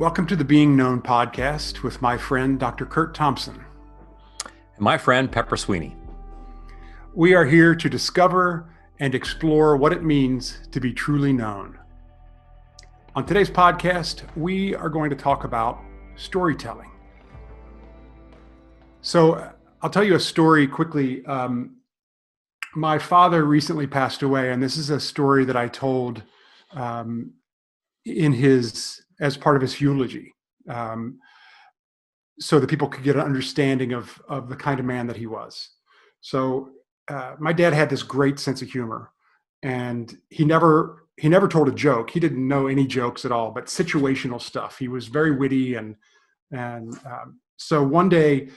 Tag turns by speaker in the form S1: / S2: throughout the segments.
S1: Welcome to the Being Known podcast with my friend, Dr. CURT Thompson.
S2: And my friend, Pepper Sweeney.
S1: We are here to discover and explore what it means to be truly known. On today's podcast, we are going to talk about storytelling. So I'll tell you a story quickly. My father recently passed away, and this is a story that I told as part of his eulogy, so that people could get an understanding of the kind of man that he was. So my dad had this great sense of humor, and he never told a joke. He didn't know any jokes at all, but situational stuff. He was very witty, and so one day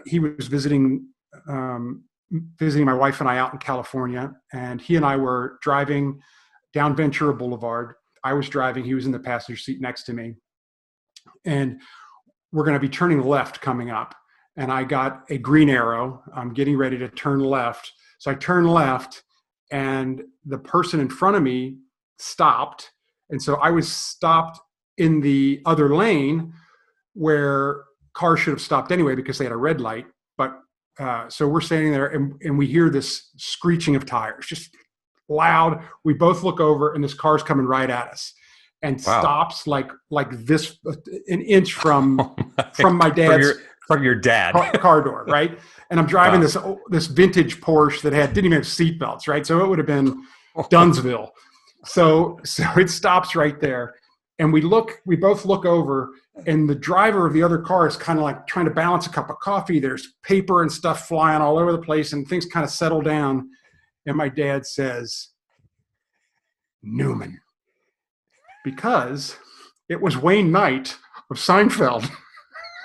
S1: he was visiting my wife and I out in California, and he and I were driving down Ventura Boulevard. I was driving, he was in the passenger seat next to me, and we're going to be turning left coming up. And I got a green arrow. I'm getting ready to turn left. So I turn left, and the person in front of me stopped. And so I was stopped in the other lane where cars should have stopped anyway because they had a red light. But so we're standing there, and we hear this screeching of tires, just loud. We both look over, and this car's coming right at us, and stops like this, an inch from my dad's
S2: from your dad
S1: car door, right? And I'm driving this vintage Porsche that didn't even have seatbelts, right? So it would have been Dunsville. So it stops right there, and we both look over, and the driver of the other car is kind of like trying to balance a cup of coffee. There's paper and stuff flying all over the place, and things kind of settle down. And my dad says, "Newman," because it was Wayne Knight of Seinfeld.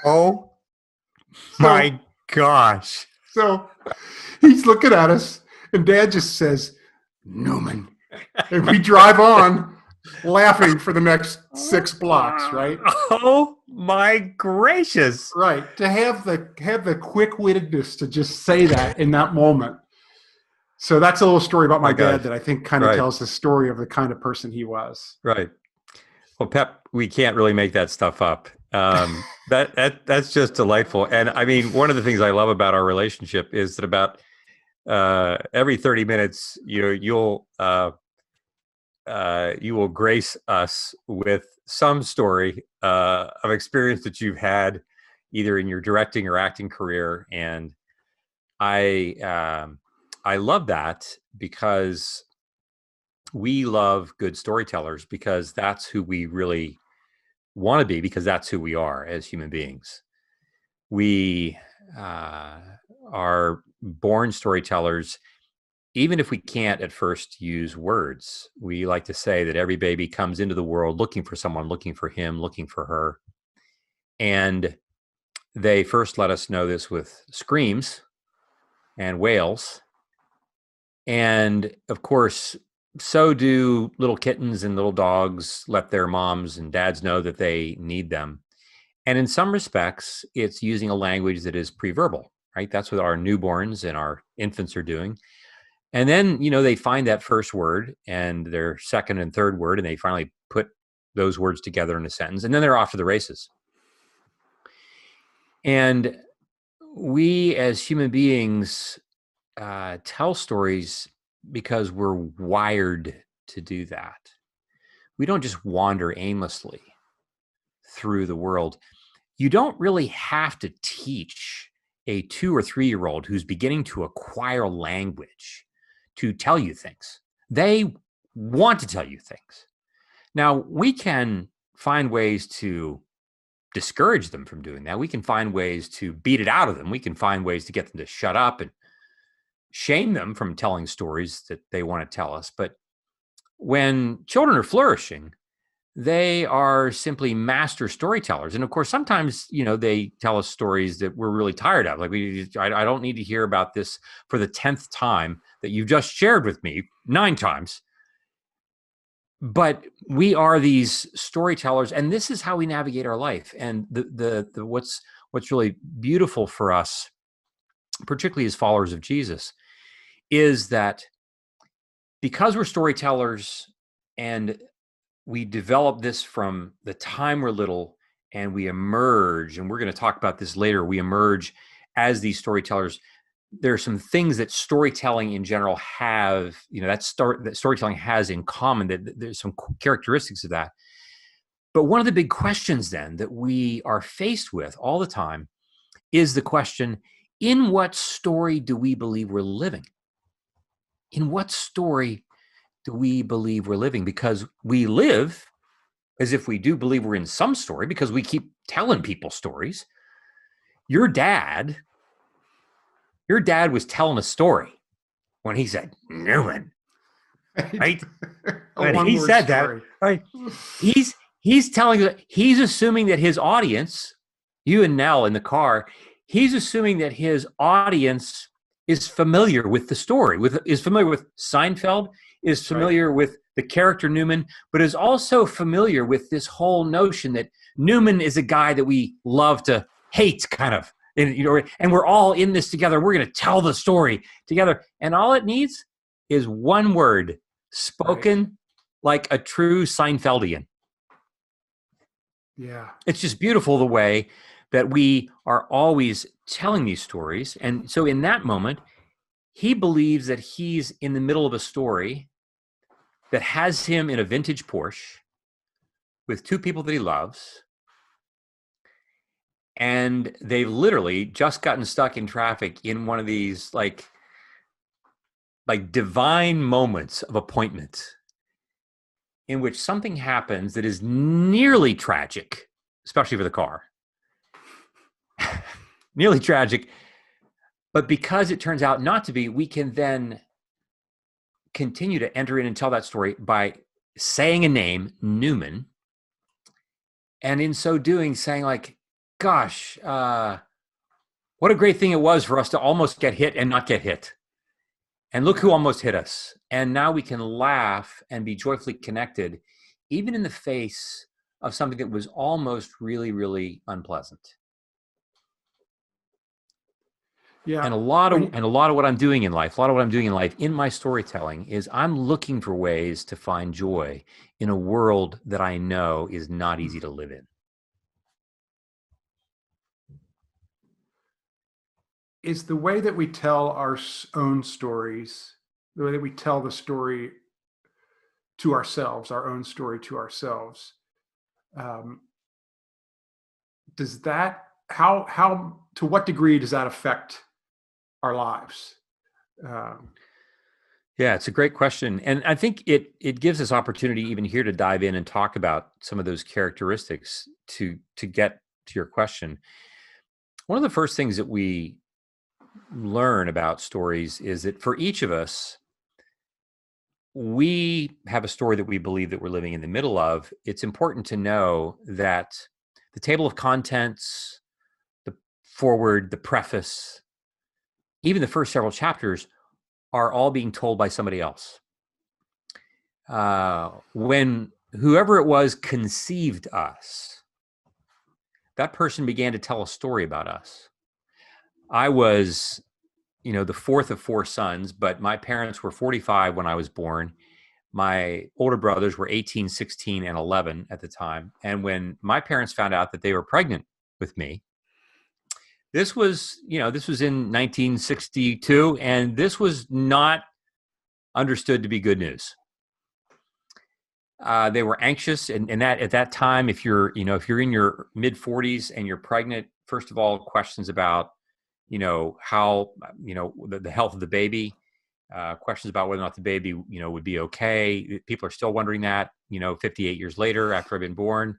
S2: Oh my gosh.
S1: So he's looking at us, and Dad just says, "Newman." And we drive on laughing for the next 6 blocks, right?
S2: Oh my gracious.
S1: Right. To have the quick-wittedness to just say that in that moment. So that's a little story about my dad that I think kind of tells the story of the kind of person he was.
S2: Right. Well, Pep, we can't really make that stuff up. That's just delightful. And I mean, one of the things I love about our relationship is that about every 30 minutes, you will grace us with some story of experience that you've had either in your directing or acting career. And I love that because we love good storytellers, because that's who we really want to be, because that's who we are as human beings. We are born storytellers, even if we can't at first use words. We like to say that every baby comes into the world looking for someone, looking for him, looking for her. And they first let us know this with screams and wails. And of course, so do little kittens and little dogs let their moms and dads know that they need them. And in some respects, it's using a language that is pre-verbal, right? That's what our newborns and our infants are doing. And then, they find that first word and their second and third word, and they finally put those words together in a sentence, and then they're off to the races. And we as human beings tell stories because we're wired to do that. We don't just wander aimlessly through the world. You don't really have to teach a 2 or 3-year-old who's beginning to acquire language to tell you things. They want to tell you things. Now, we can find ways to discourage them from doing that. We can find ways to beat it out of them. We can find ways to get them to shut up and shame them from telling stories that they want to tell us. But when children are flourishing, they are simply master storytellers. And of course, sometimes, they tell us stories that we're really tired of. Like, I don't need to hear about this for the 10th time that you've just shared with me 9 times. But we are these storytellers, and this is how we navigate our life. And what's really beautiful for us, particularly as followers of Jesus, is that because we're storytellers and we develop this from the time we're little, and we emerge, and we're going to talk about this later. We emerge as these storytellers. There are some things that storytelling in general have, that storytelling has in common, that there's some characteristics of that. But one of the big questions then that we are faced with all the time is the question, in what story do we believe we're living? In what story do we believe we're living? Because we live as if we do believe we're in some story, because we keep telling people stories. Your dad was telling a story when he said Newman, right? When he said that, right? He's telling, he's assuming that his audience, you and Nell in the car, he's assuming that his audience is familiar with the story, is familiar with Seinfeld, is familiar with the character Newman, but is also familiar with this whole notion that Newman is a guy that we love to hate, kind of. And we're all in this together. We're going to tell the story together. And all it needs is one word spoken like a true Seinfeldian.
S1: Yeah.
S2: It's just beautiful the way that we are always telling these stories. And so in that moment, he believes that he's in the middle of a story that has him in a vintage Porsche with two people that he loves. And they've literally just gotten stuck in traffic in one of these like divine moments of appointment in which something happens that is nearly tragic, especially for the car. Nearly tragic. But because it turns out not to be, we can then continue to enter in and tell that story by saying a name, Newman. And in so doing, saying like, gosh, what a great thing it was for us to almost get hit and not get hit. And look who almost hit us. And now we can laugh and be joyfully connected, even in the face of something that was almost really, really unpleasant.
S1: Yeah.
S2: And a lot of what I'm doing in life, in my storytelling, is I'm looking for ways to find joy in a world that I know is not easy to live in.
S1: Is the way that we tell our own stories, the way that we tell the story to ourselves, our own story to ourselves, does that, how to what degree does that affect our lives?
S2: Yeah, it's a great question. And I think it gives us opportunity even here to dive in and talk about some of those characteristics to get to your question. One of the first things that we learn about stories is that for each of us, we have a story that we believe that we're living in the middle of. It's important to know that the table of contents, the foreword, the preface, even the first several chapters are all being told by somebody else. When whoever it was conceived us, that person began to tell a story about us. I was, the fourth of four sons, but my parents were 45 when I was born. My older brothers were 18, 16, and 11 at the time. And when my parents found out that they were pregnant with me, this was in 1962, and this was not understood to be good news. They were anxious, and that at that time, if you're in your mid 40s and you're pregnant, first of all, questions about how the health of the baby, questions about whether or not the baby would be okay. People are still wondering that 58 years later after I've been born.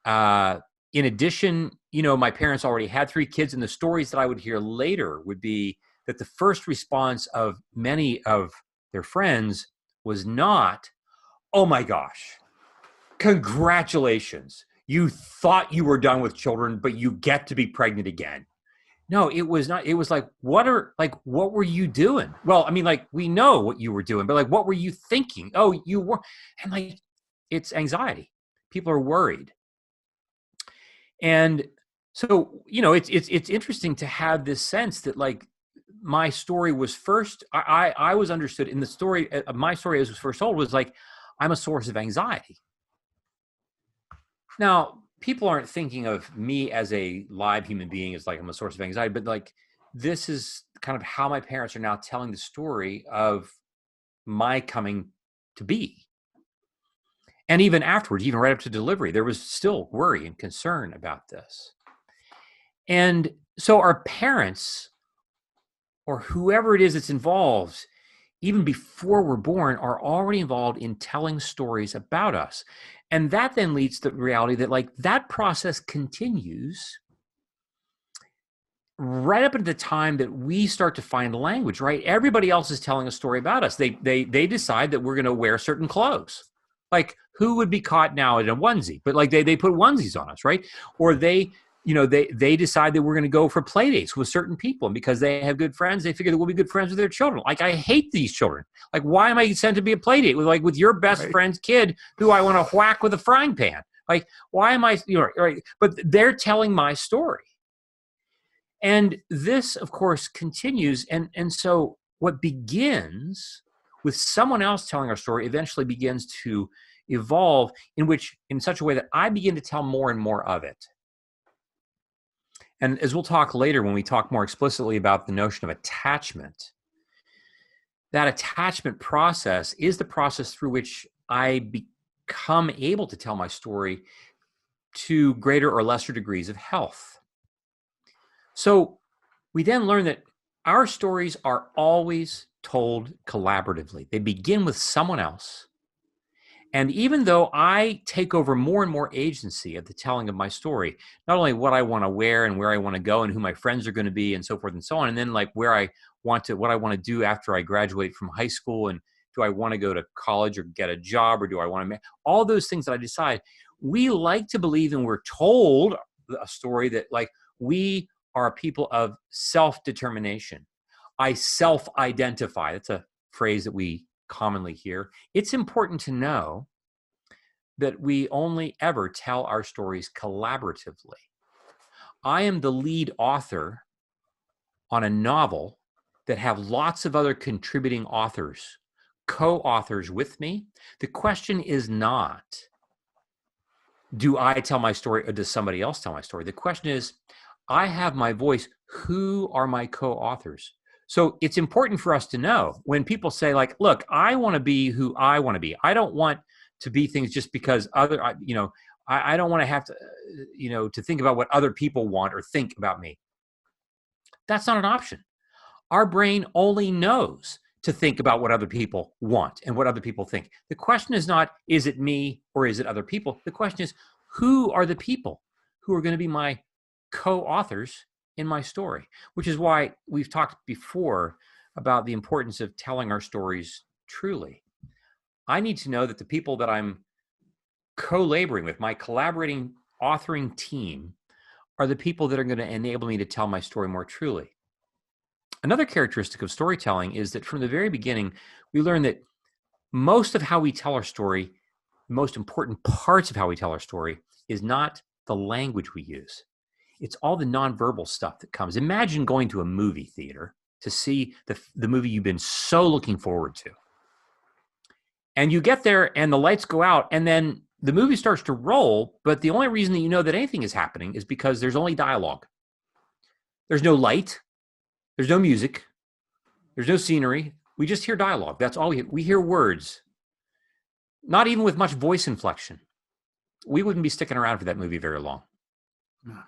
S2: In addition, my parents already had 3 kids, and the stories that I would hear later would be that the first response of many of their friends was not, "Oh my gosh, congratulations. You thought you were done with children, but you get to be pregnant again." No, it was not. It was like, what were you doing? Well, I mean, we know what you were doing, but what were you thinking? Oh, you were, and it's anxiety. People are worried. And so, it's interesting to have this sense that my story was first, I was understood in the story, my story as was first told was I'm a source of anxiety. Now, people aren't thinking of me as a live human being as like I'm a source of anxiety, but like this is kind of how my parents are now telling the story of my coming to be. And even afterwards, even right up to delivery, there was still worry and concern about this. And so our parents, or whoever it is that's involved, even before we're born, are already involved in telling stories about us. And that then leads to the reality that like that process continues right up at the time that we start to find language, right? Everybody else is telling a story about us. They decide that we're going to wear certain clothes. Like who would be caught now in a onesie? But like they put onesies on us, right? Or they decide that we're going to go for play dates with certain people. And because they have good friends, they figure that we'll be good friends with their children. Like I hate these children. Like why am I sent to be a play date with your best friend's kid who I want to whack with a frying pan? Like why am I, right? But they're telling my story. And this, of course, continues. And so what begins with someone else telling our story eventually begins to evolve in such a way that I begin to tell more and more of it. And as we'll talk later when we talk more explicitly about the notion of attachment, that attachment process is the process through which I become able to tell my story to greater or lesser degrees of health. So we then learn that our stories are always told collaboratively. They begin with someone else. And even though I take over more and more agency of the telling of my story, not only what I want to wear and where I want to go and who my friends are going to be and so forth and so on, and then like what I want to do after I graduate from high school, and do I want to go to college or get a job, or do I want to all those things that I decide. We like to believe, and we're told a story that like we are people of self-determination. I self-identify. That's a phrase that we commonly hear. It's important to know that we only ever tell our stories collaboratively. I am the lead author on a novel that have lots of other contributing authors, co-authors with me. The question is not, do I tell my story or does somebody else tell my story? The question is, I have my voice. Who are my co-authors? So it's important for us to know when people say like, look, I want to be who I want to be. I don't want to be things just because I don't want to have to, to think about what other people want or think about me. That's not an option. Our brain only knows to think about what other people want and what other people think. The question is not, is it me or is it other people? The question is, who are the people who are going to be my co-authors in my story? Which is why we've talked before about the importance of telling our stories truly. I need to know that the people that I'm co-laboring with, my collaborating authoring team, are the people that are going to enable me to tell my story more truly. Another characteristic of storytelling is that from the very beginning, we learn that most of how we tell our story, the most important parts of how we tell our story, is not the language we use. It's all the nonverbal stuff that comes. Imagine going to a movie theater to see the movie you've been so looking forward to. And you get there and the lights go out and then the movie starts to roll, but the only reason that you know that anything is happening is because there's only dialogue. There's no light. There's no music. There's no scenery. We just hear dialogue. That's all we hear words. Not even with much voice inflection. We wouldn't be sticking around for that movie very long. No.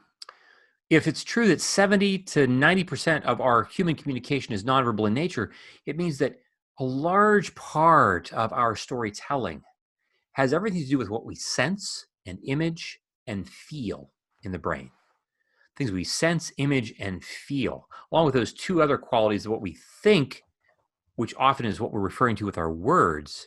S2: If it's true that 70 to 90% of our human communication is nonverbal in nature, it means that a large part of our storytelling has everything to do with what we sense and image and feel in the brain. Things we sense, image, and feel, along with those two other qualities of what we think, which often is what we're referring to with our words,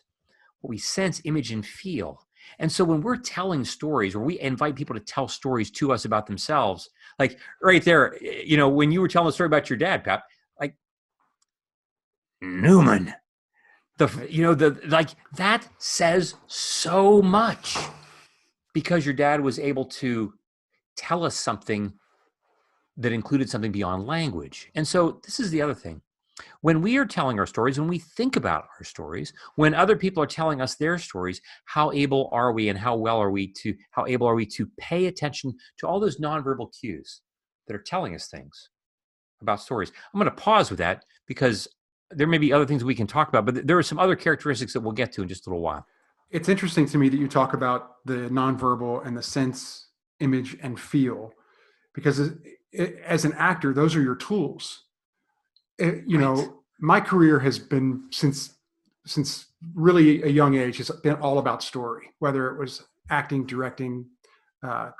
S2: what we sense, image, and feel. And so when we're telling stories, or we invite people to tell stories to us about themselves, like right there, when you were telling the story about your dad, Pat, like Newman, that says so much because your dad was able to tell us something that included something beyond language. And so this is the other thing. When we are telling our stories, when we think about our stories, when other people are telling us their stories, how able are we and how able are we to pay attention to all those nonverbal cues that are telling us things about stories? I'm going to pause with that because there may be other things we can talk about, but there are some other characteristics that we'll get to in just a little while.
S1: It's interesting to me that you talk about the nonverbal and the sense, image, and feel, because as an actor, those are your tools.
S2: Right.
S1: My career has been since really a young age has been all about story, whether it was acting, directing,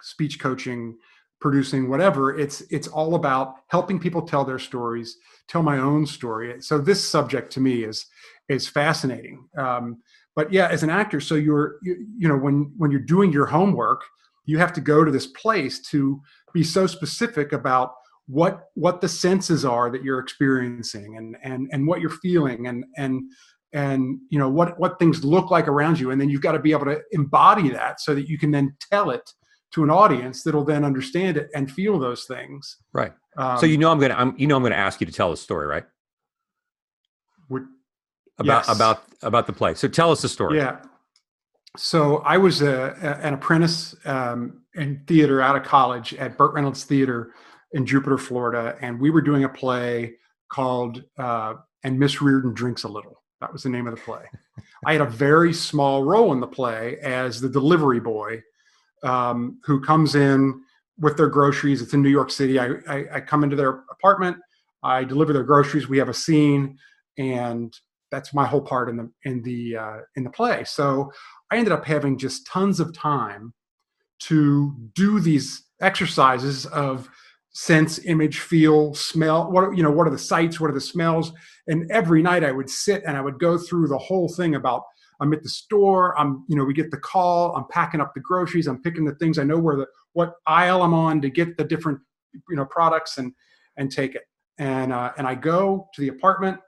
S1: speech coaching, producing, whatever. It's all about helping people tell their stories, tell my own story. So this subject to me is fascinating. But yeah, as an actor, so when you're doing your homework, you have to go to this place to be so specific about what the senses are that you're experiencing and what you're feeling and what things look like around you, and then you've got to be able to embody that so that you can then tell it to an audience that'll then understand it and feel those things.
S2: Right. So I'm going to ask you to tell a story, right? About
S1: Yes.
S2: about the play. So tell us the story.
S1: Yeah. So I was an apprentice in theater out of college at Burt Reynolds Theater in Jupiter, Florida, and we were doing a play called "And Miss Reardon Drinks a Little." That was the name of the play. I had a very small role in the play as the delivery boy who comes in with their groceries. It's in New York City. I come into their apartment. I deliver their groceries. We have a scene, and that's my whole part in the play. So I ended up having just tons of time to do these exercises of sense, image, feel, smell. What are the sights? What are the smells? And every night I would sit and I would go through the whole thing about I'm at the store. We get the call. I'm packing up the groceries. I'm picking the things. I know what aisle I'm on to get the different products and take it. And I go to the apartment.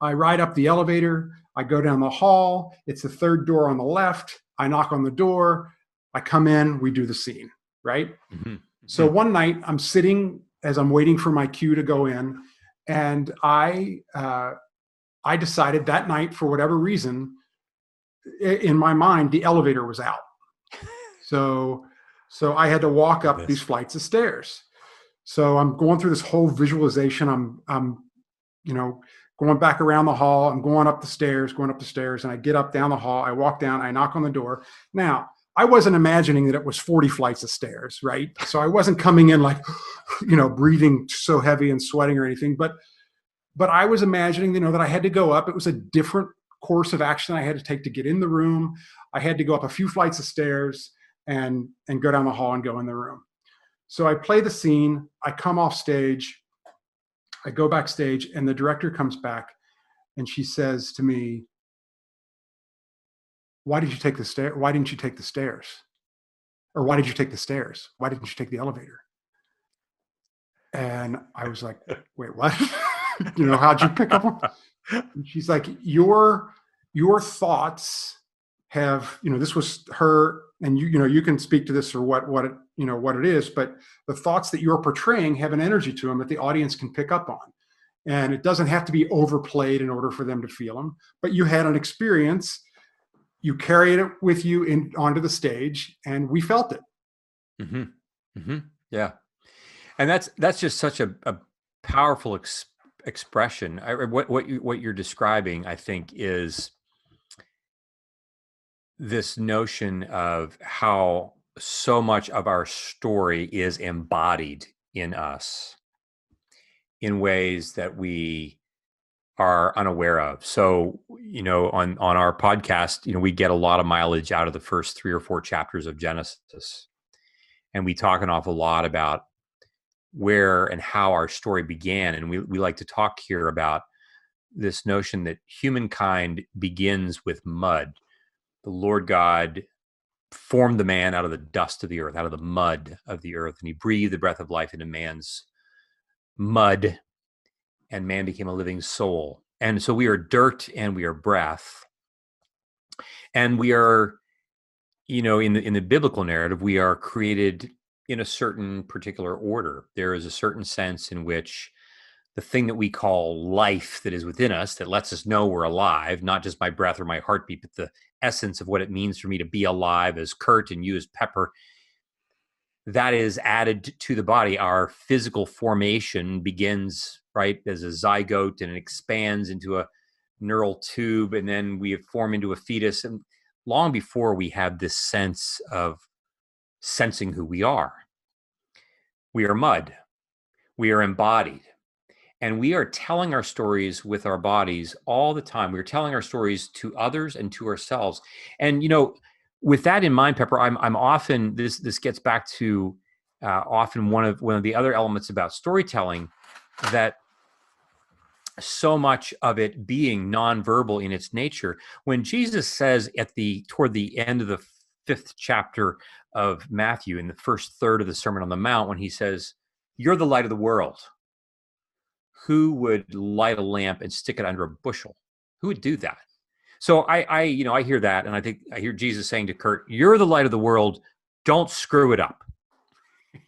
S1: I ride up the elevator. I go down the hall. It's the third door on the left. I knock on the door. I come in. We do the scene, right?
S2: Mm-hmm.
S1: So one night I'm sitting as I'm waiting for my cue to go in, and I decided that night, for whatever reason, in my mind, the elevator was out. So I had to walk up these flights of stairs. So I'm going through this whole visualization. I'm going back around the hall. I'm going up the stairs, and I get up down the hall. I walk down. I knock on the door. Now, I wasn't imagining that it was 40 flights of stairs, right? So I wasn't coming in like, breathing so heavy and sweating or anything. But I was imagining, that I had to go up. It was a different course of action I had to take to get in the room. I had to go up a few flights of stairs and go down the hall and go in the room. So I play the scene. I come off stage. I go backstage, and the director comes back, and she says to me, "Why did you take the stair? Why didn't you take the stairs? Or why did you take the stairs? Why didn't you take the elevator?" And I was like, "Wait, what? How'd you pick up on?" And she's like, "Your thoughts have, this was her, and you can speak to this or what it is, but the thoughts that you're portraying have an energy to them that the audience can pick up on. And it doesn't have to be overplayed in order for them to feel them, but you had an experience, you carried it with you onto the stage, and we felt it."
S2: Mm-hmm. Mm-hmm. Yeah. And that's just such a powerful expression. What you're describing, I think, is this notion of how so much of our story is embodied in us in ways that we are unaware of. So, on our podcast, we get a lot of mileage out of the first 3 or 4 chapters of Genesis. And we talk an awful lot about where and how our story began. And we like to talk here about this notion that humankind begins with mud. The Lord God formed the man out of the dust of the earth, out of the mud of the earth, and he breathed the breath of life into man's mud, and man became a living soul. And so we are dirt and we are breath. And we are, in the biblical narrative, we are created in a certain particular order. There is a certain sense in which the thing that we call life that is within us that lets us know we're alive, not just my breath or my heartbeat, but the essence of what it means for me to be alive as CURT and you as Pepper, that is added to the body. Our physical formation begins, right, as a zygote, and it expands into a neural tube, and then we form into a fetus. And long before we have this sense of sensing who we are mud, we are embodied. And we are telling our stories with our bodies all the time. We're telling our stories to others and to ourselves. And, with that in mind, Pepper, I'm often, this gets back to often one of the other elements about storytelling, that so much of it being nonverbal in its nature. When Jesus says toward the end of the 5th chapter of Matthew, in the first third of the Sermon on the Mount, when he says, "You're the light of the world," who would light a lamp and stick it under a bushel? Who would do that? So I hear that, and I hear Jesus saying to CURT, "You're the light of the world. Don't screw it up."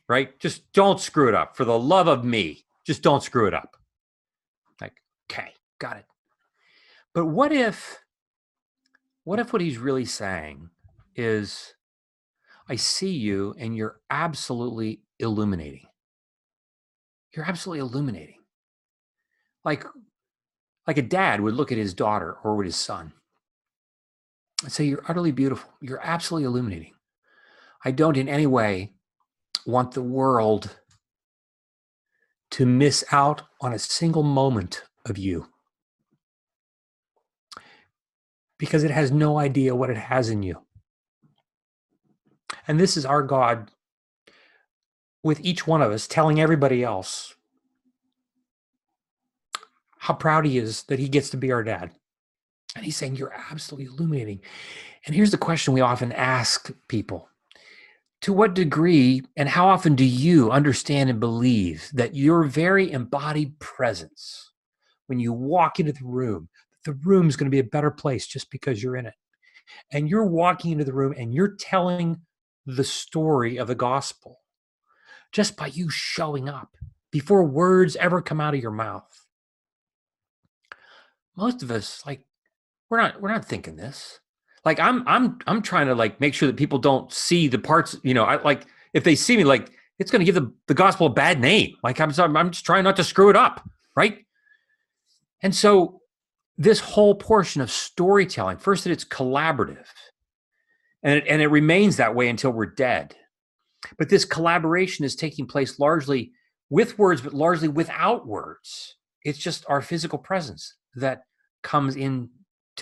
S2: Right? Just don't screw it up. For the love of me, just don't screw it up. Like, okay, got it. But what if what he's really saying is, I see you and you're absolutely illuminating. You're absolutely illuminating. Like a dad would look at his daughter or with his son and say, "You're utterly beautiful. You're absolutely illuminating. I don't in any way want the world to miss out on a single moment of you, because it has no idea what it has in you." And this is our God with each one of us telling everybody else how proud he is that he gets to be our dad. And he's saying, "You're absolutely illuminating." And here's the question we often ask people: to what degree and how often do you understand and believe that your very embodied presence, when you walk into the room's going to be a better place just because you're in it? And you're walking into the room and you're telling the story of the gospel just by you showing up before words ever come out of your mouth. Most of us, we're not thinking this. I'm trying to make sure that people don't see the parts, if they see me, it's going to give the gospel a bad name. I'm just trying not to screw it up, right? And so this whole portion of storytelling, first, that it's collaborative, and it remains that way until we're dead. But this collaboration is taking place largely with words, but largely without words. It's just our physical presence that comes into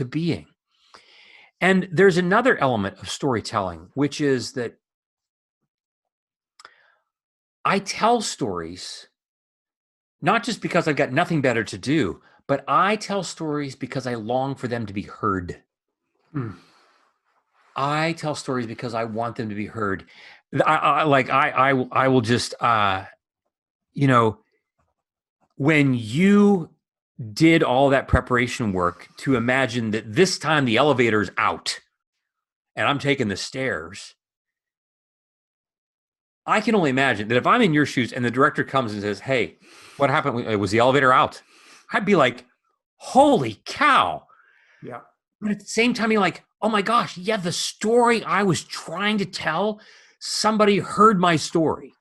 S2: being. And there's another element of storytelling, which is that I tell stories not just because I've got nothing better to do, but I tell stories because I long for them to be heard. I tell stories because I want them to be heard. I will just, when you did all that preparation work to imagine that this time the elevator's out and I'm taking the stairs, I can only imagine that if I'm in your shoes and the director comes and says, "Hey, what happened? Was the elevator out?" I'd be like, "Holy cow."
S1: Yeah.
S2: But at the same time, you're like, "Oh my gosh, yeah, the story I was trying to tell, somebody heard my story."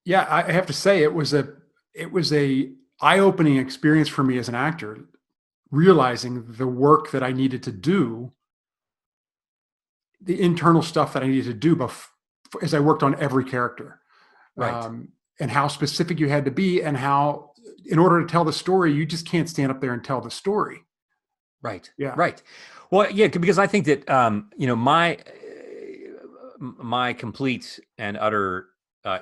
S1: Yeah, I have to say it was a eye-opening experience for me as an actor, realizing the work that I needed to do, the internal stuff that I needed to do as I worked on every character,
S2: Right.
S1: and how specific you had to be, and how, in order to tell the story, you just can't stand up there and tell the story.
S2: Right.
S1: Yeah.
S2: Right. Well, yeah, because I think that my complete and utter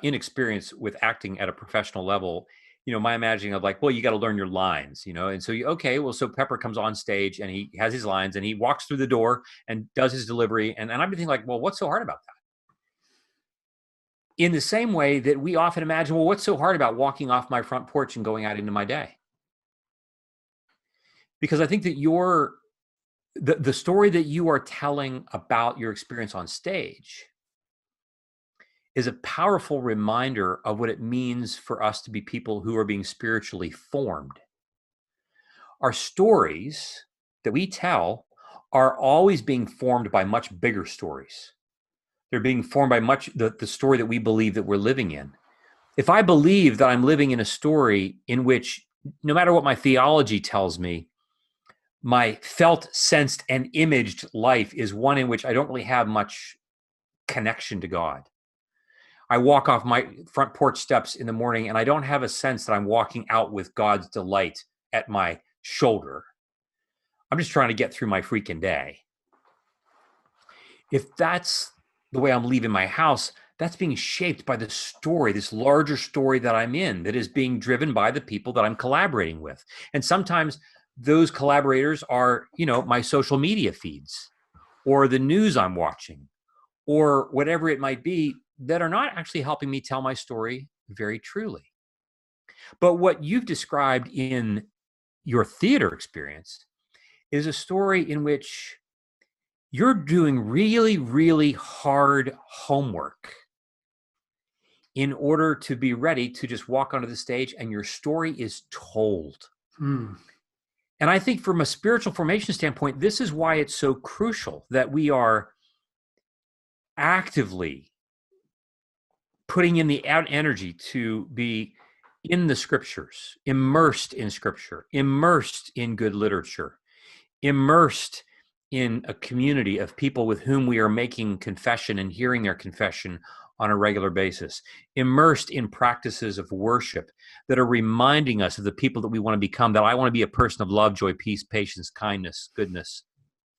S2: inexperience with acting at a professional level, my imagining of well, you got to learn your lines, and so so Pepper comes on stage and he has his lines and he walks through the door and does his delivery, and I'd be thinking well, what's so hard about that? In the same way that we often imagine, well, what's so hard about walking off my front porch and going out into my day? Because I think that the story that you are telling about your experience on stage is a powerful reminder of what it means for us to be people who are being spiritually formed. Our stories that we tell are always being formed by much bigger stories. They're being formed by the story that we believe that we're living in. If I believe that I'm living in a story in which, no matter what my theology tells me, my felt, sensed, and imaged life is one in which I don't really have much connection to God. I walk off my front porch steps in the morning and I don't have a sense that I'm walking out with God's delight at my shoulder. I'm just trying to get through my freaking day. If that's the way I'm leaving my house, that's being shaped by the story, this larger story that I'm in, that is being driven by the people that I'm collaborating with. And sometimes those collaborators are, my social media feeds or the news I'm watching or whatever it might be, that are not actually helping me tell my story very truly. But what you've described in your theater experience is a story in which you're doing really, really hard homework in order to be ready to just walk onto the stage and your story is told. And I think from a spiritual formation standpoint, this is why it's so crucial that we are actively putting in the energy to be in the scriptures, immersed in scripture, immersed in good literature, immersed in a community of people with whom we are making confession and hearing their confession on a regular basis, immersed in practices of worship that are reminding us of the people that we want to become, that I want to be a person of love, joy, peace, patience, kindness, goodness,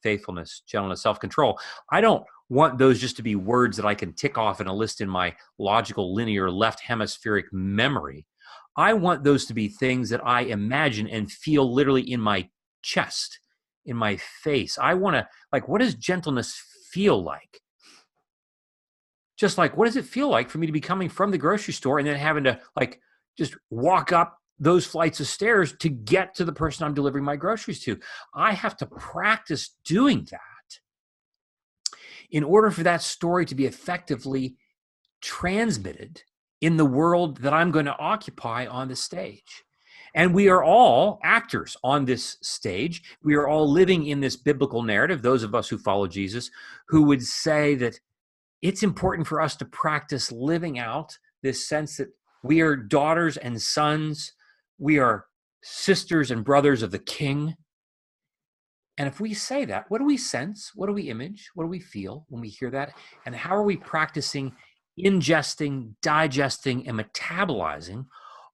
S2: faithfulness, gentleness, self-control. I don't want those just to be words that I can tick off in a list in my logical, linear, left hemispheric memory. I want those to be things that I imagine and feel literally in my chest, in my face. I want to, what does gentleness feel like? Just like, what does it feel like for me to be coming from the grocery store and then having to just walk up those flights of stairs to get to the person I'm delivering my groceries to? I have to practice doing that in order for that story to be effectively transmitted in the world that I'm going to occupy on the stage. And we are all actors on this stage. We are all living in this biblical narrative, those of us who follow Jesus, who would say that it's important for us to practice living out this sense that we are daughters and sons, we are sisters and brothers of the King. And if we say that, what do we sense? What do we image? What do we feel when we hear that? And how are we practicing ingesting, digesting, and metabolizing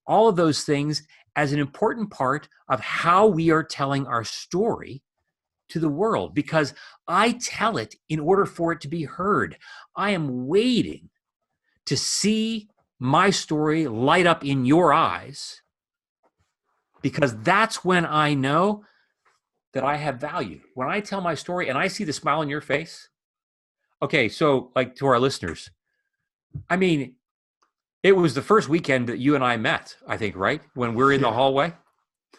S2: all of those things as an important part of how we are telling our story to the world? Because I tell it in order for it to be heard. I am waiting to see my story light up in your eyes, because that's when I know that I have value. When I tell my story and I see the smile on your face. Okay, so to our listeners, I mean, it was the first weekend that you and I met, I think, right? When we're in the hallway.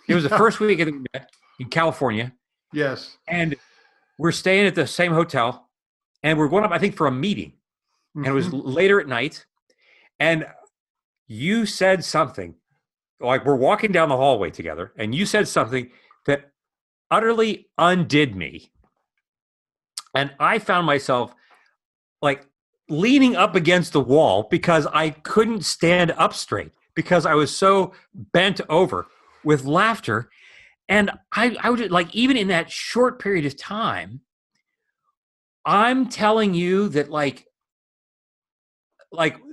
S2: It was the first weekend that we met in California.
S1: Yes.
S2: And we're staying at the same hotel and we're going up, I think, for a meeting. And it was later at night. And you said something, we're walking down the hallway together, and you said something that utterly undid me. And I found myself leaning up against the wall because I couldn't stand up straight because I was so bent over with laughter. And I would even in that short period of time, I'm telling you that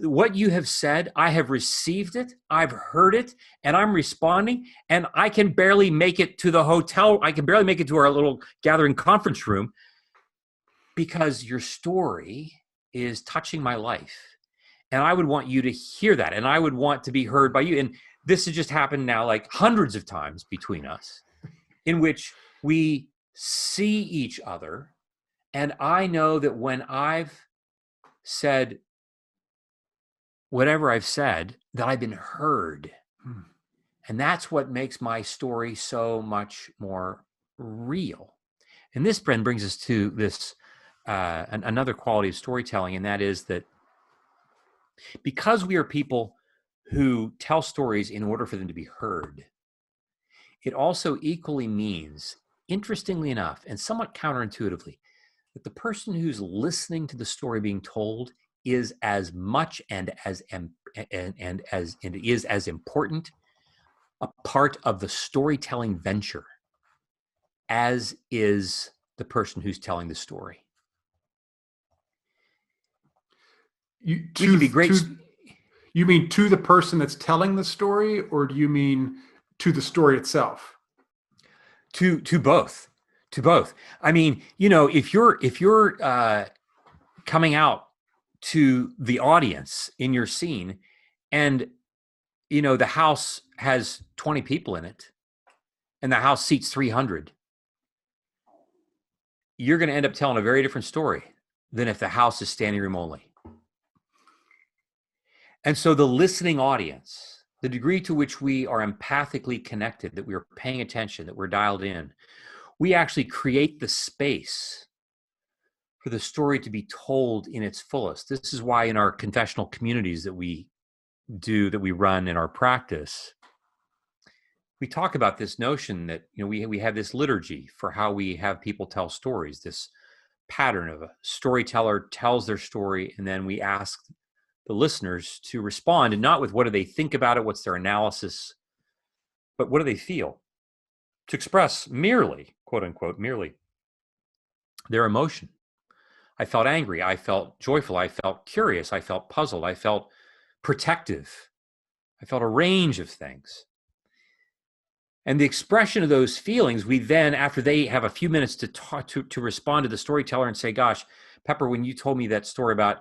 S2: what you have said, I have received it, I've heard it, and I'm responding, and I can barely make it to the hotel. I can barely make it to our little gathering conference room because your story is touching my life. And I would want you to hear that, and I would want to be heard by you. And this has just happened now hundreds of times between us, in which we see each other, and I know that when I've said whatever I've said, that I've been heard. And that's what makes my story so much more real. And this, Bren, brings us to this another quality of storytelling, and that is that Because we are people who tell stories in order for them to be heard, it also equally means, interestingly enough, and somewhat counterintuitively, that the person who's listening to the story being told is as much and is as important a part of the storytelling venture as is the person who's telling the story.
S1: You
S2: We can be great.
S1: You mean to the person that's telling the story, or do you mean to the story itself?
S2: To both. To both. I mean, if you're coming out to the audience in your scene, and the house has 20 people in it, and the house seats 300, you're going to end up telling a very different story than if the house is standing room only. And so the listening audience, the degree to which we are empathically connected, that we are paying attention, that we're dialed in, we actually create the space for the story to be told in its fullest. This is why in our confessional communities that we run in our practice, we talk about this notion that we have this liturgy for how we have people tell stories, this pattern of a storyteller tells their story, and then we ask the listeners to respond, and not with what do they think about it, what's their analysis, but what do they feel, to express merely, quote unquote, merely their emotion. I felt angry, I felt joyful, I felt curious, I felt puzzled, I felt protective, I felt a range of things. And the expression of those feelings, we then, after they have a few minutes to talk to respond to the storyteller and say, gosh, Pepper, when you told me that story about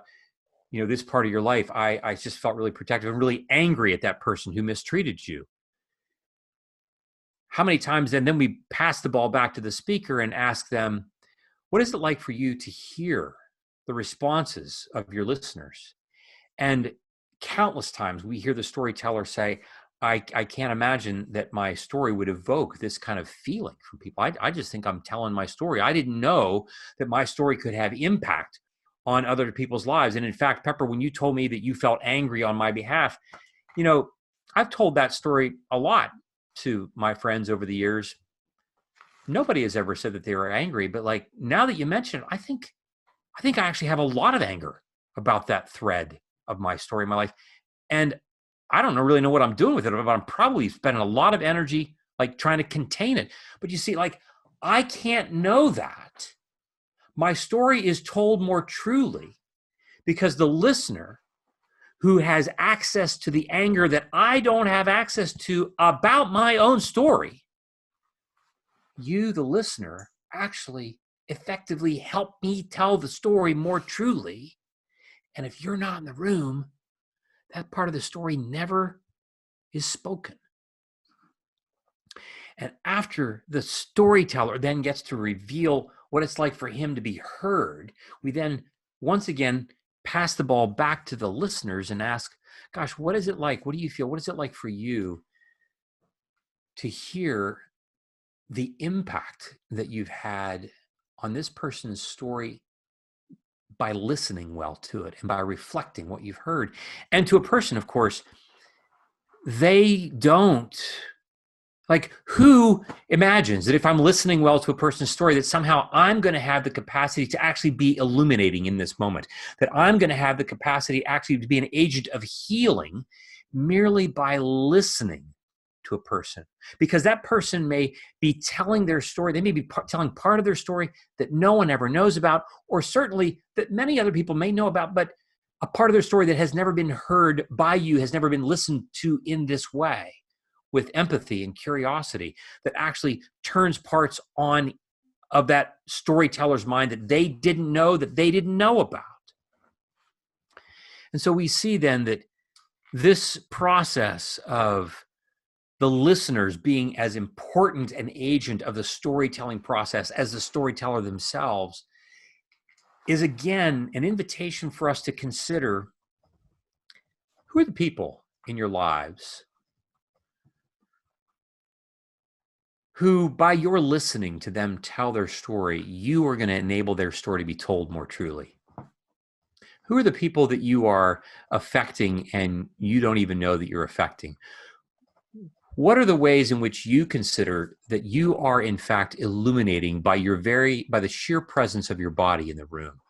S2: this part of your life, I just felt really protective and really angry at that person who mistreated you. How many times then we pass the ball back to the speaker and ask them, what is it like for you to hear the responses of your listeners? And countless times we hear the storyteller say, I can't imagine that my story would evoke this kind of feeling from people. I just think I'm telling my story. I didn't know that my story could have impact on other people's lives. And in fact, Pepper, when you told me that you felt angry on my behalf, I've told that story a lot to my friends over the years. Nobody has ever said that they were angry, but like now that you mention it, I think I actually have a lot of anger about that thread of my story in my life. And I don't really know what I'm doing with it, but I'm probably spending a lot of energy like trying to contain it. But you see, like, I can't know that. My story is told more truly because the listener who has access to the anger that I don't have access to about my own story, you, the listener, actually effectively help me tell the story more truly. And if you're not in the room, that part of the story never is spoken. And after the storyteller then gets to reveal what it's like for him to be heard, we then once again pass the ball back to the listeners and ask, gosh, what is it like? What do you feel? What is it like for you to hear the impact that you've had on this person's story by listening well to it and by reflecting what you've heard? And to a person, of course, they don't, like, who imagines that if I'm listening well to a person's story, that somehow I'm going to have the capacity to actually be illuminating in this moment, that I'm going to have the capacity actually to be an agent of healing merely by listening to a person? Because that person may be telling their story. They may be telling part of their story that no one ever knows about, or certainly that many other people may know about, but a part of their story that has never been heard by you, has never been listened to in this way, with empathy and curiosity, that actually turns parts on of that storyteller's mind that they didn't know about. And so we see then that this process of the listeners being as important an agent of the storytelling process as the storyteller themselves is again an invitation for us to consider, who are the people in your lives who, by your listening to them tell their story, you are going to enable their story to be told more truly? Who are the people that you are affecting and you don't even know that you're affecting? What are the ways in which you consider that you are in fact illuminating by the sheer presence of your body in the room?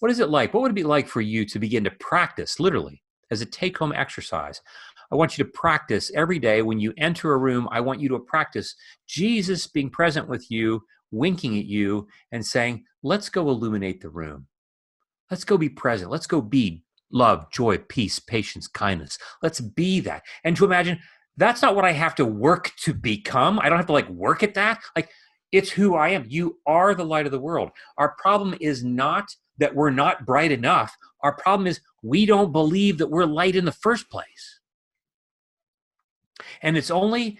S2: What is it like? What would it be like for you to begin to practice, literally, as a take-home exercise? I want you to practice every day. When you enter a room, I want you to practice Jesus being present with you, winking at you and saying, let's go illuminate the room. Let's go be present. Let's go be love, joy, peace, patience, kindness. Let's be that. And to imagine that's not what I have to work to become. I don't have to like work at that. Like, it's who I am. You are the light of the world. Our problem is not that we're not bright enough. Our problem is we don't believe that we're light in the first place. And it's only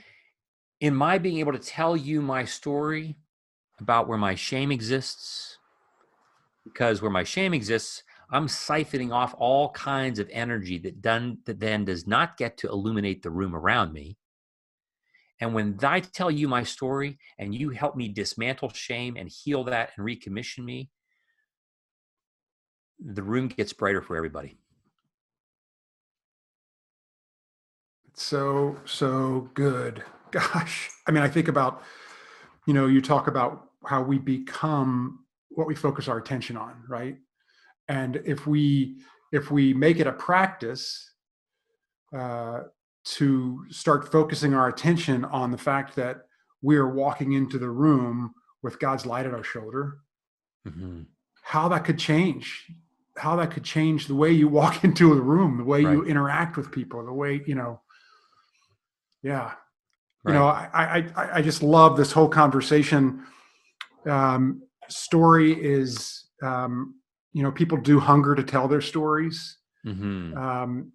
S2: in my being able to tell you my story about where my shame exists, because where my shame exists, I'm siphoning off all kinds of energy that then does not get to illuminate the room around me. And when I tell you my story and you help me dismantle shame and heal that and recommission me, the room gets brighter for everybody.
S1: It's so good. Gosh. I mean, I think about, you talk about how we become what we focus our attention on, right? And if we make it a practice to start focusing our attention on the fact that we're walking into the room with God's light at our shoulder, how that could change the way you walk into a room, the way you interact with people, the way, yeah. I just love this whole conversation. Story is, people do hunger to tell their stories. And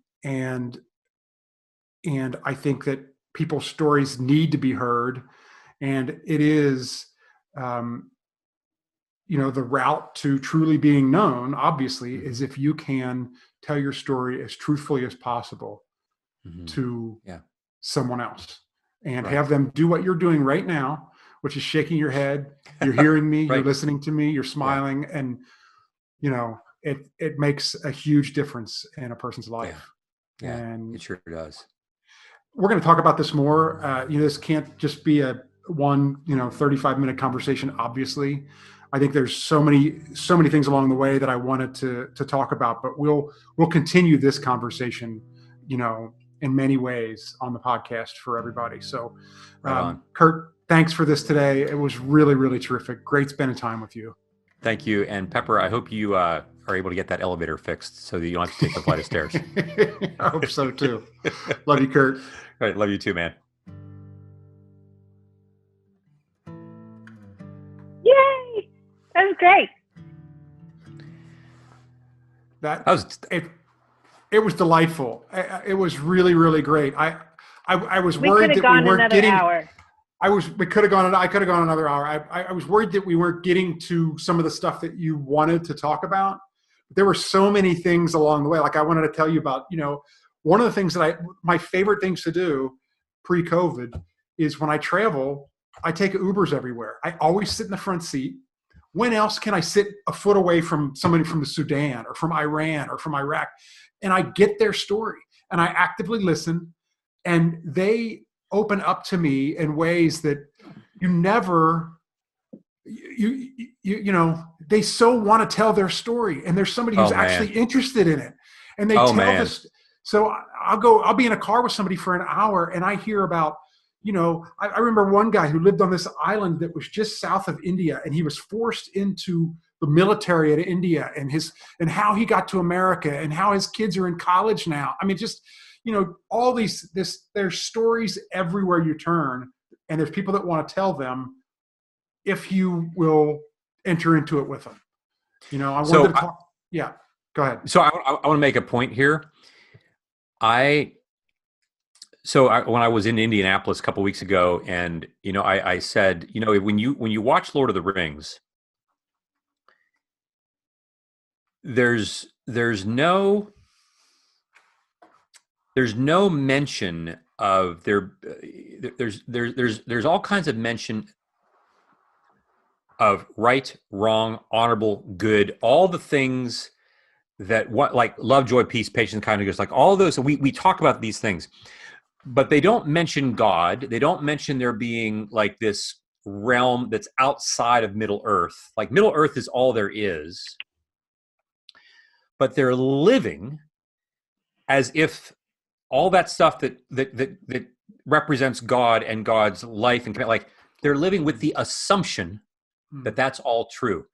S1: I think that people's stories need to be heard. And it is, the route to truly being known, obviously, is if you can tell your story as truthfully as possible to someone else and have them do what you're doing right now, which is shaking your head. You're hearing me, you're listening to me, you're smiling. And, it makes a huge difference in a person's life. And
S2: it sure does.
S1: We're going to talk about this more. This can't just be a 35-minute conversation. Obviously, I think there's so many things along the way that I wanted to talk about, but we'll continue this conversation, in many ways on the podcast for everybody. So, Kurt, thanks for this today. It was really, really terrific. Great spending time with you.
S2: Thank you. And Pepper, I hope you are able to get that elevator fixed so that you don't have to take the flight of stairs.
S1: I hope so too. Love you, Kurt.
S2: All right. Love you too, man.
S3: Yay! That was great.
S1: It was delightful. It was really, really great. I was worried that we weren't getting.
S3: Hour.
S1: I could have gone another hour. I was worried that we weren't getting to some of the stuff that you wanted to talk about. There were so many things along the way. Like I wanted to tell you about, one of the things that my favorite things to do pre-COVID is when I travel, I take Ubers everywhere. I always sit in the front seat. When else can I sit a foot away from somebody from the Sudan or from Iran or from Iraq? And I get their story and I actively listen, and they open up to me in ways that they so want to tell their story, and there's somebody who's actually interested in it, and they tell this. So I'll be in a car with somebody for an hour, and I hear about, I remember one guy who lived on this island that was just south of India, and he was forced into the military at India, and how he got to America, and how his kids are in college now. I mean, just, all there's stories everywhere you turn, and there's people that want to tell them if you will enter into it with them. I wanted to talk. Yeah, go ahead.
S2: So I want to make a point here. When I was in Indianapolis a couple of weeks ago, and I said, when you watch Lord of the Rings, there's no mention of there's all kinds of mention of right, wrong, honorable, good, all the things that what like love, joy, peace, patience, kindness, like all those. We talk about these things, but they don't mention God. They don't mention there being like this realm that's outside of Middle Earth. Like Middle Earth is all there is, but they're living as if all that stuff that represents God and God's life and like they're living with the assumption that that's all true.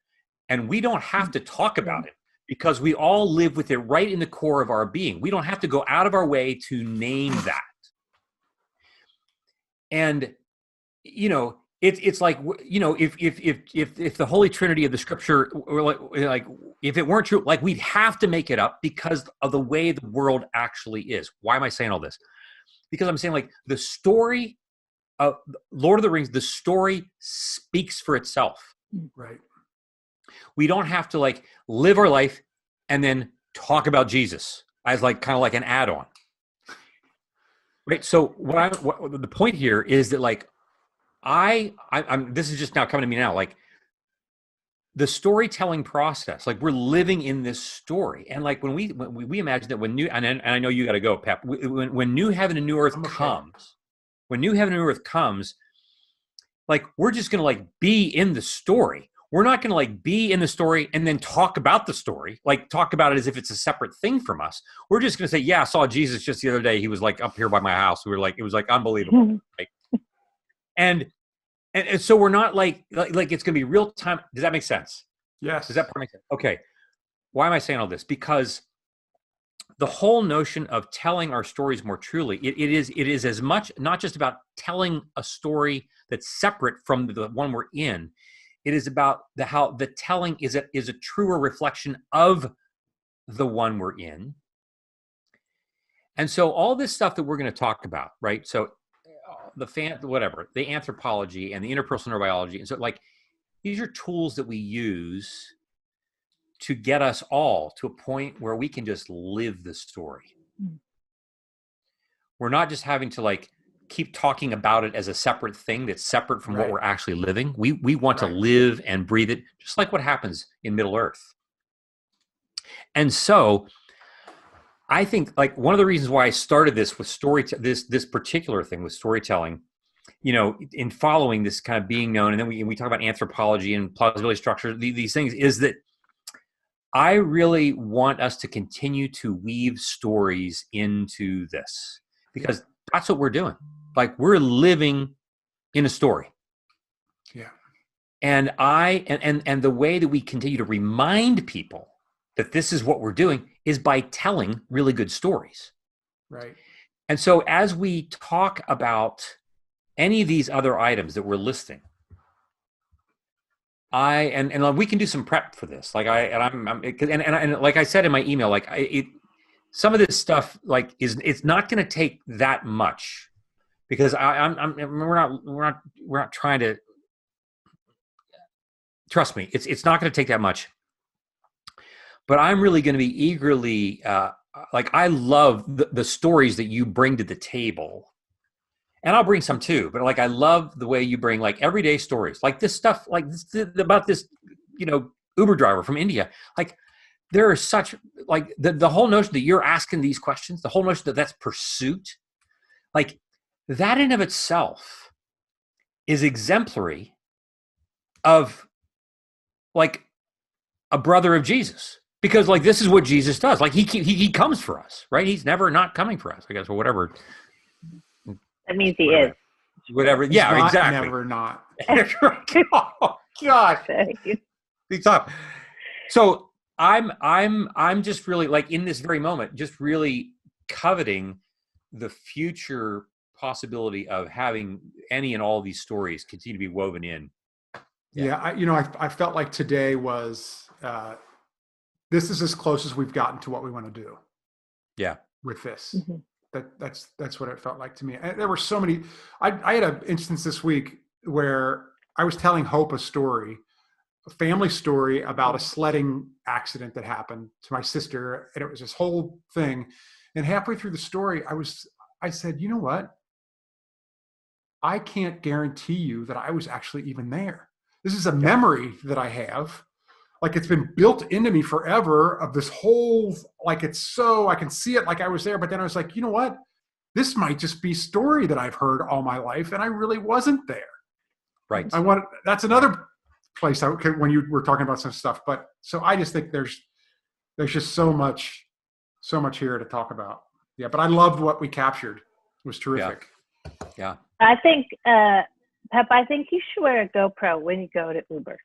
S2: And we don't have to talk about it because we all live with it right in the core of our being. We don't have to go out of our way to name that. And, you know, it's like, you know, if the Holy Trinity of the Scripture, like if it weren't true, like we'd have to make it up because of the way the world actually is. Why am I saying all this? Because I'm saying like the story of Lord of the Rings, the story speaks for itself.
S1: Right.
S2: We don't have to like live our life and then talk about Jesus as like kind of like an add-on. Right. So what the point here is that like I'm this is just now coming to me now, like the storytelling process, like we're living in this story. And like when we imagine that when and I know you got to go, Pep, when new heaven and new earth comes, when new heaven and new earth comes, like we're just going to like be in the story. We're not going to like be in the story and then talk about the story, like talk about it as if it's a separate thing from us. We're just going to say, yeah, I saw Jesus just the other day. He was like up here by my house. We were like, it was like unbelievable. Right? And so we're not like it's going to be real time. Does that make sense?
S1: Yes.
S2: Does that part make sense? Okay. Why am I saying all this? Because the whole notion of telling our stories more truly, it is as much not just about telling a story that's separate from the one we're in. It is about how the telling is a truer reflection of the one we're in. And so all this stuff that we're going to talk about, right? So the anthropology and the interpersonal neurobiology. And so like, these are tools that we use to get us all to a point where we can just live the story. We're not just having to like keep talking about it as a separate thing that's separate from what we're actually living. We want to live and breathe it, just like what happens in Middle Earth. And so I think like one of the reasons why I started this with this particular thing with storytelling, you know, in following this kind of being known, and then we talk about anthropology and plausibility structure, these things, is that I really want us to continue to weave stories into this because that's what we're doing. Like we're living in a story.
S1: Yeah.
S2: And and the way that we continue to remind people that this is what we're doing is by telling really good stories.
S1: Right.
S2: And so as we talk about any of these other items that we're listing, and we can do some prep for this. Like I'm like I said in my email, like some of this stuff like it's not going to take that much because we're not trying to, trust me, it's not going to take that much. But I'm really going to be eagerly like I love the stories that you bring to the table. And I'll bring some too, but like I love the way you bring like everyday stories, like this stuff, like about this, you know, Uber driver from India. Like there are such like the whole notion that you're asking these questions, the whole notion that that's pursuit, like that in of itself is exemplary of like a brother of Jesus, because like this is what Jesus does. Like he comes for us, right? He's never not coming for us, I guess, or whatever.
S3: That means he is.
S2: Whatever.
S1: He's
S2: yeah,
S1: not,
S2: exactly.
S1: Never not.
S2: Oh God. Big top. So I'm just really like in this very moment, just really coveting the future possibility of having any and all these stories continue to be woven in.
S1: Yeah, I felt like today was this is as close as we've gotten to what we want to do.
S2: Yeah.
S1: With this.
S3: Mm-hmm.
S1: That's what it felt like to me. And there were so many. I had an instance this week where I was telling Hope a family story about a sledding accident that happened to my sister, and it was this whole thing. And halfway through the story, I said, you know what? I can't guarantee you that I was actually even there. This is a memory that I have like it's been built into me forever of this whole, like it's so, I can see it like I was there, but then I was like, you know what? This might just be story that I've heard all my life and I really wasn't there.
S2: Right.
S1: That's another place when you were talking about some stuff, but so I just think there's just so much here to talk about. Yeah. But I loved what we captured. It was terrific.
S2: Yeah.
S3: I think, Pep, I think you should wear a GoPro when you go to Uber.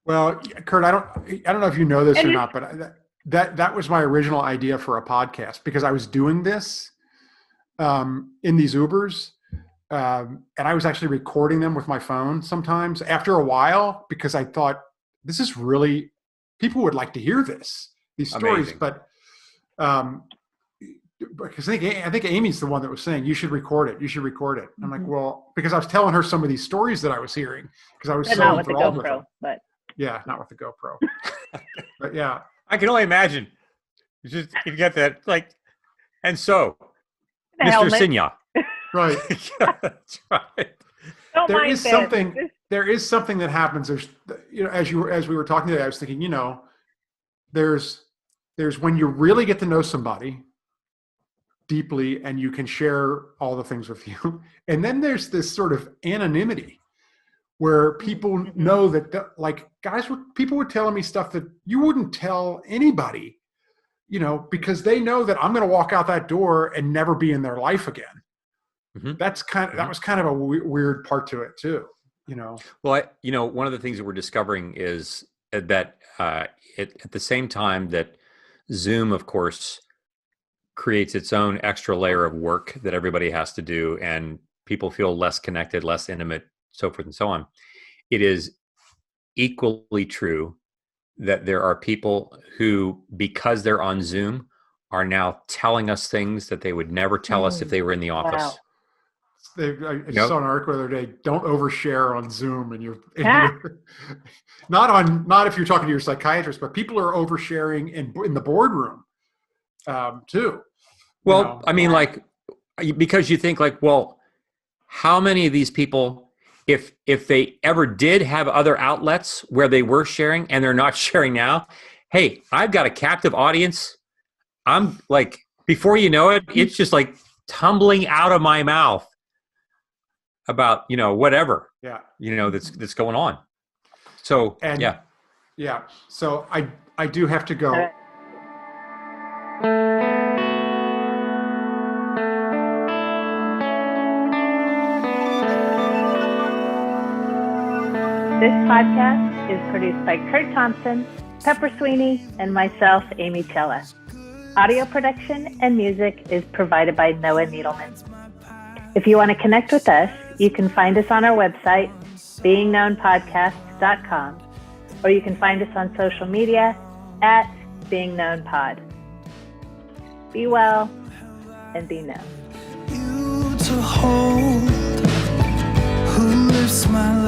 S1: Well, Kurt, I don't know if you know this or not, but that was my original idea for a podcast because I was doing this in these Ubers, and I was actually recording them with my phone sometimes after a while because I thought this is really, people would like to hear these stories,
S2: Amazing.
S1: but because I think Amy's the one that was saying you should record it. You should record it. I'm like, well, because I was telling her some of these stories that I was hearing because I was so
S3: not with the
S1: enthralled with
S3: GoPro,
S1: them.
S3: but
S1: Yeah, not with the GoPro. But yeah.
S2: I can only imagine. You get that, like, and so,
S3: the
S2: Mr.
S3: helmet.
S2: Signa.
S1: Right.
S2: Yeah, that's right.
S3: Don't
S1: There
S3: mind
S1: is
S3: this.
S1: something that happens. There's, as we were talking today, I was thinking, there's when you really get to know somebody deeply and you can share all the things with you. And then there's this sort of anonymity where people know that, like, people were telling me stuff that you wouldn't tell anybody, because they know that I'm going to walk out that door and never be in their life again.
S2: Mm-hmm.
S1: That was kind of a weird part to it too,
S2: Well, one of the things that we're discovering is that at the same time that Zoom, of course, creates its own extra layer of work that everybody has to do, and people feel less connected, less intimate, so forth and so on. It is equally true that there are people who, because they're on Zoom, are now telling us things that they would never tell us if they were in the office.
S3: Wow.
S1: I just saw an article the other day. Don't overshare on Zoom, and you're not if you're talking to your psychiatrist, but people are oversharing in the boardroom too.
S2: Well, I mean, like, because you think like, well, how many of these people, if they ever did have other outlets where they were sharing and they're not sharing now, hey, I've got a captive audience. I'm like, before you know it, it's just like tumbling out of my mouth about, whatever, that's going on. So,
S1: yeah. So I do have to go.
S3: This podcast is produced by Kurt Thompson, Pepper Sweeney, and myself, Amy Chella. Audio production and music is provided by Noah Needleman. If you want to connect with us, you can find us on our website, beingknownpodcasts.com, or you can find us on social media at beingknownpod. Be well and be known.
S4: You to hold, who lifts my life.